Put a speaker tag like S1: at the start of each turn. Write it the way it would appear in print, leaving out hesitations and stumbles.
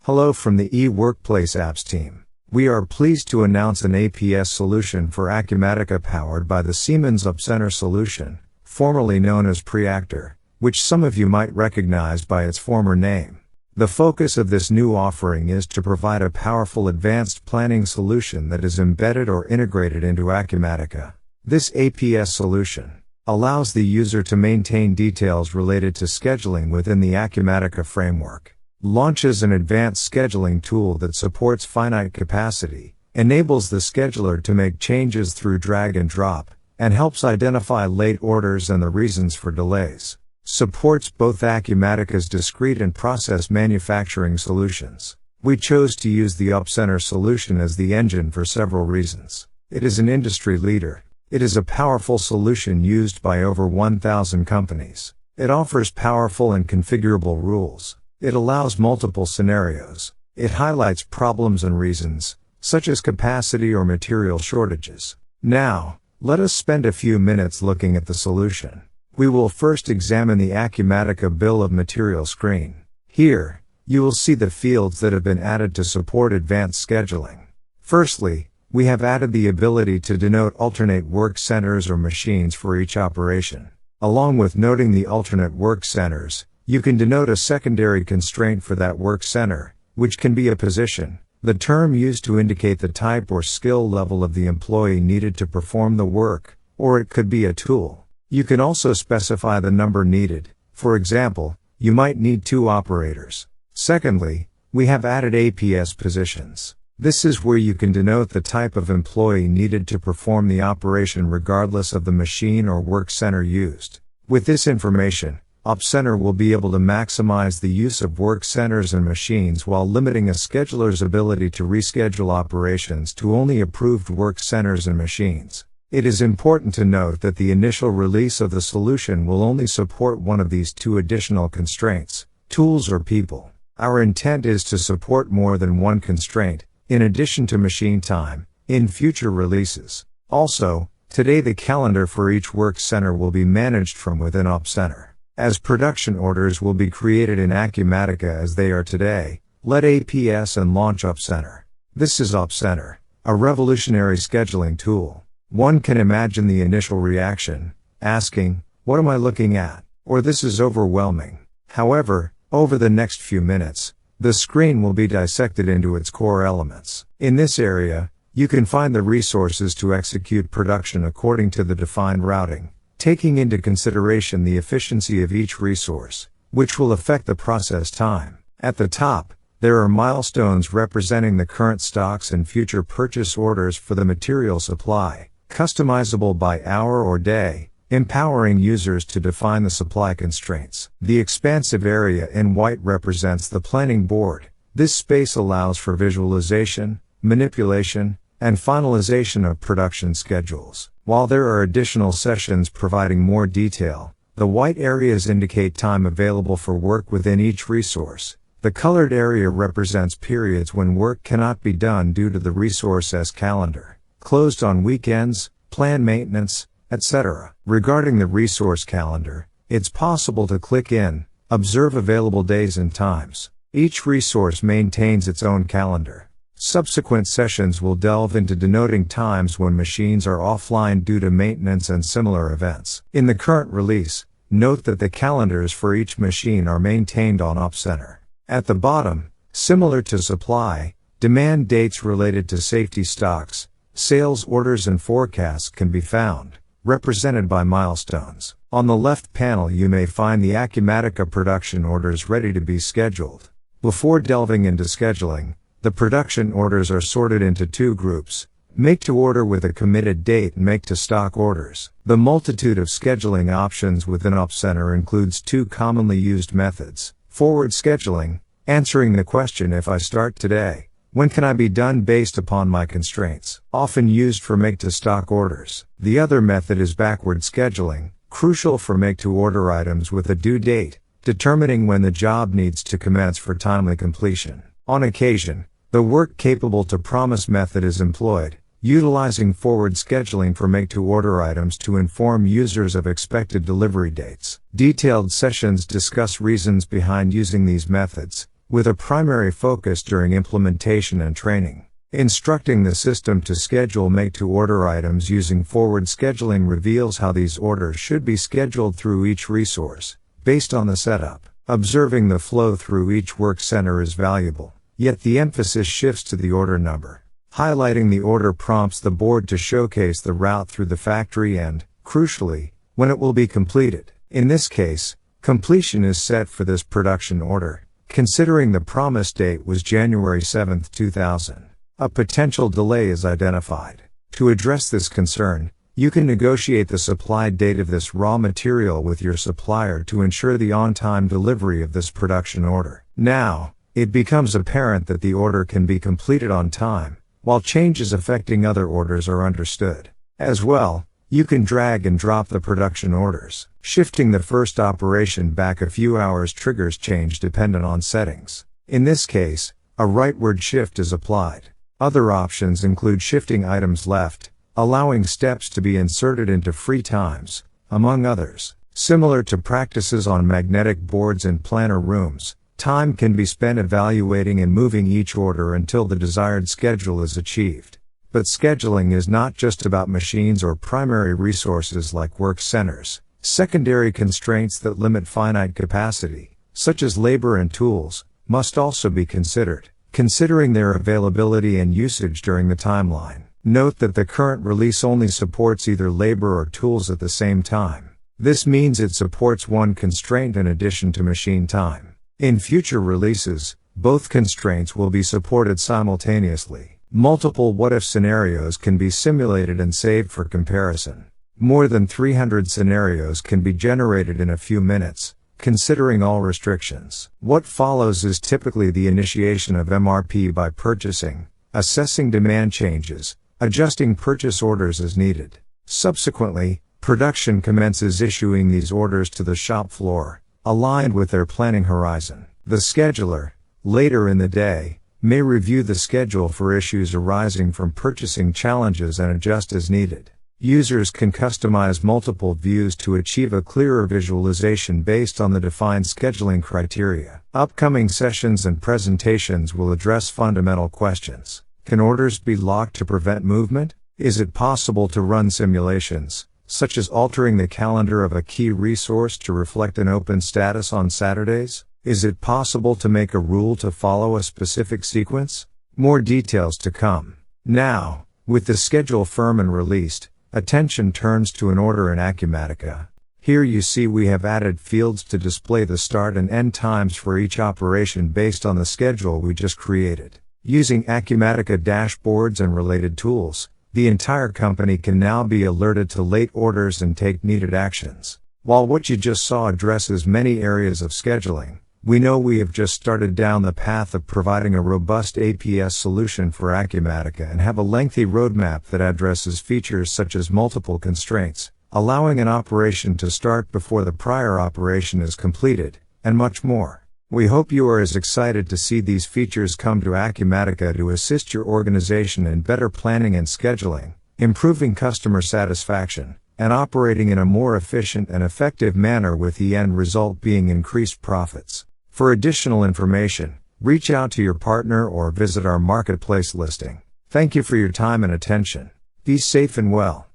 S1: Hello from the eWorkplace apps team. We are pleased to announce an APS solution for Acumatica powered by the Siemens Opcenter solution, formerly known as Preactor, which some of you might recognize by its former name. The focus of this new offering is to provide a powerful advanced planning solution that is embedded or integrated into Acumatica. This APS solution allows the user to maintain details related to scheduling within the Acumatica framework, launches an advanced scheduling tool that supports finite capacity, enables the scheduler to make changes through drag and drop, and helps identify late orders and the reasons for delays. Supports both Acumatica's discrete and process manufacturing solutions. We chose to use the Opcenter solution as the engine for several reasons. It is an industry leader. It is a powerful solution used by over 1,000 companies. It offers powerful and configurable rules. It allows multiple scenarios. It highlights problems and reasons, such as capacity or material shortages. Now, let us spend a few minutes looking at the solution. We will first examine the Acumatica Bill of Material screen. Here, you will see the fields that have been added to support advanced scheduling. Firstly, we have added the ability to denote alternate work centers or machines for each operation. Along with noting the alternate work centers, you can denote a secondary constraint for that work center, which can be a position, the term used to indicate the type or skill level of the employee needed to perform the work, or it could be a tool. You can also specify the number needed. For example, you might need 2 operators. Secondly, we have added APS positions. This is where you can denote the type of employee needed to perform the operation regardless of the machine or work center used. With this information, Opcenter will be able to maximize the use of work centers and machines while limiting a scheduler's ability to reschedule operations to only approved work centers and machines. It is important to note that the initial release of the solution will only support one of these 2 additional constraints, tools or people. Our intent is to support more than one constraint, in addition to machine time, in future releases. Also, today the calendar for each work center will be managed from within Opcenter. As production orders will be created in Acumatica as they are today, let APS and launch Opcenter. This is Opcenter, a revolutionary scheduling tool. One can imagine the initial reaction, asking, "What am I looking at?" or "This is overwhelming." However, over the next few minutes, the screen will be dissected into its core elements. In this area, you can find the resources to execute production according to the defined routing, taking into consideration the efficiency of each resource, which will affect the process time. At the top, there are milestones representing the current stocks and future purchase orders for the material supply, customizable by hour or day, empowering users to define the supply constraints. The expansive area in white represents the planning board. This space allows for visualization, manipulation, and finalization of production schedules. While there are additional sessions providing more detail, the white areas indicate time available for work within each resource. The colored area represents periods when work cannot be done due to the resource's calendar, closed on weekends, planned maintenance, etc. Regarding the resource calendar, it's possible to click in, observe available days and times. Each resource maintains its own calendar. Subsequent sessions will delve into denoting times when machines are offline due to maintenance and similar events. In the current release, note that the calendars for each machine are maintained on Opcenter. At the bottom, similar to supply, demand dates related to safety stocks, sales orders and forecasts can be found, represented by milestones. On the left panel you may find the Acumatica production orders ready to be scheduled. Before delving into scheduling, the production orders are sorted into 2 groups, make to order with a committed date and make to stock orders. The multitude of scheduling options within Opcenter includes 2 commonly used methods: forward scheduling, answering the question "If I start today, when can I be done based upon my constraints?" often used for make to stock orders. The other method is backward scheduling, crucial for make to order items with a due date, determining when the job needs to commence for timely completion. On occasion, the work capable to promise method is employed, utilizing forward scheduling for make to order items to inform users of expected delivery dates. Detailed sessions discuss reasons behind using these methods, with a primary focus during implementation and training. Instructing the system to schedule make-to-order items using forward scheduling reveals how these orders should be scheduled through each resource, based on the setup. Observing the flow through each work center is valuable, yet the emphasis shifts to the order number. Highlighting the order prompts the board to showcase the route through the factory and, crucially, when it will be completed. In this case, completion is set for this production order, considering the promised date was January 7, 2000. A potential delay is identified. To address this concern, you can negotiate the supplied date of this raw material with your supplier to ensure the on-time delivery of this production order. Now, it becomes apparent that the order can be completed on time, while changes affecting other orders are understood. As well, you can drag and drop the production orders. Shifting the first operation back a few hours triggers change dependent on settings. In this case, a rightward shift is applied. Other options include shifting items left, allowing steps to be inserted into free times, among others. Similar to practices on magnetic boards in planner rooms, time can be spent evaluating and moving each order until the desired schedule is achieved. But scheduling is not just about machines or primary resources like work centers. Secondary constraints that limit finite capacity, such as labor and tools, must also be considered, considering their availability and usage during the timeline. Note that the current release only supports either labor or tools at the same time. This means it supports one constraint in addition to machine time. In future releases, both constraints will be supported simultaneously. Multiple what-if scenarios can be simulated and saved for comparison. More than 300 scenarios can be generated in a few minutes, considering all restrictions. What follows is typically the initiation of MRP by purchasing, assessing demand changes, adjusting purchase orders as needed. Subsequently, production commences issuing these orders to the shop floor, aligned with their planning horizon. The scheduler, later in the day, may review the schedule for issues arising from purchasing challenges and adjust as needed. Users can customize multiple views to achieve a clearer visualization based on the defined scheduling criteria. Upcoming sessions and presentations will address fundamental questions. Can orders be locked to prevent movement? Is it possible to run simulations, such as altering the calendar of a key resource to reflect an open status on Saturdays? Is it possible to make a rule to follow a specific sequence? More details to come. Now, with the schedule firm and released, attention turns to an order in Acumatica. Here you see we have added fields to display the start and end times for each operation based on the schedule we just created. Using Acumatica dashboards and related tools, the entire company can now be alerted to late orders and take needed actions. While what you just saw addresses many areas of scheduling, we know we have just started down the path of providing a robust APS solution for Acumatica and have a lengthy roadmap that addresses features such as multiple constraints, allowing an operation to start before the prior operation is completed, and much more. We hope you are as excited to see these features come to Acumatica to assist your organization in better planning and scheduling, improving customer satisfaction, and operating in a more efficient and effective manner, with the end result being increased profits. For additional information, reach out to your partner or visit our marketplace listing. Thank you for your time and attention. Be safe and well.